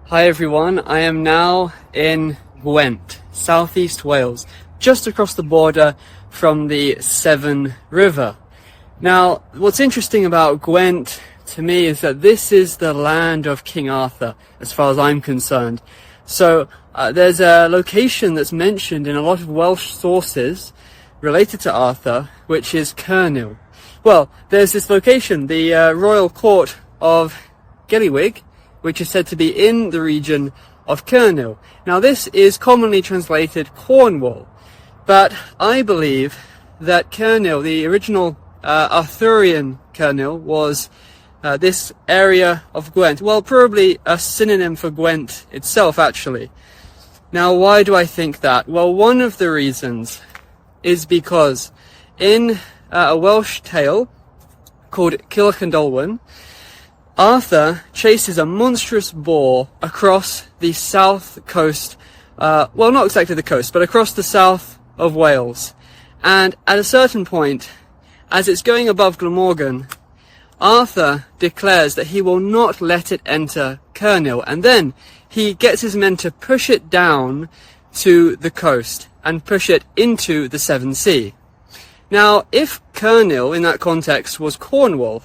Hi everyone, I am now in Gwent, southeast Wales, just across the border from the Severn River. Now, what's interesting about Gwent to me is that this is the land of King Arthur, as far as I'm concerned. So there's a location that's mentioned in a lot of Welsh sources related to Arthur, which is Cerniw. Well, there's this location, the royal court of Gelliwig, which is said to be in the region of Cerniw. Now this is commonly translated Cornwall, but I believe that Cerniw, the original Arthurian Cerniw, was this area of Gwent. Well, probably a synonym for Gwent itself, actually. Now, why do I think that? Well, one of the reasons is because in a Welsh tale called Cilch Arthur chases a monstrous boar across the south coast, well, not exactly the coast, but across the south of Wales. And at a certain point, as it's going above Glamorgan, Arthur declares that he will not let it enter Cerniw, and then he gets his men to push it down to the coast and push it into the Severn Sea. Now, if Cerniw in that context was Cornwall,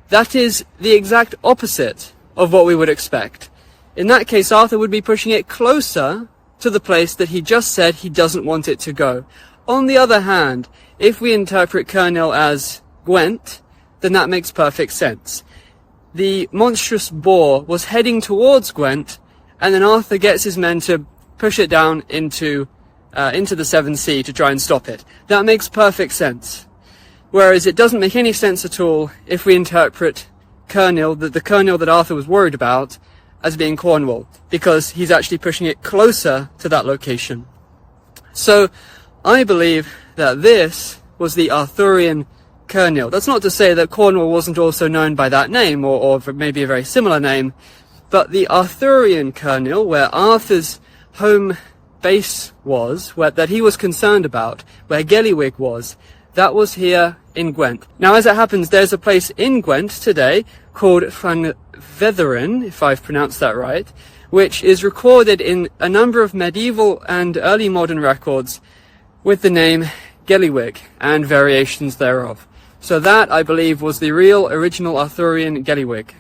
that is the exact opposite of what we would expect. In that case, Arthur would be pushing it closer to the place that he just said he doesn't want it to go. On the other hand, if we interpret Cerniw as Gwent, then that makes perfect sense. The monstrous boar was heading towards Gwent, and then Arthur gets his men to push it down into the Severn Sea to try and stop it. That makes perfect sense. Whereas it doesn't make any sense at all if we interpret Cerniw, the Cerniw that Arthur was worried about, as being Cornwall, because he's actually pushing it closer to that location. So I believe that this was the Arthurian Cerniw. That's not to say that Cornwall wasn't also known by that name, or maybe a very similar name, but the Arthurian Cerniw, where Arthur's home base was, that he was concerned about, where Gelliwig was, that was here in Gwent. Now, as it happens, there's a place in Gwent today called Llanfeddryn, if I've pronounced that right, which is recorded in a number of medieval and early modern records with the name Gelliwig and variations thereof. So that, I believe, was the real original Arthurian Gelliwig.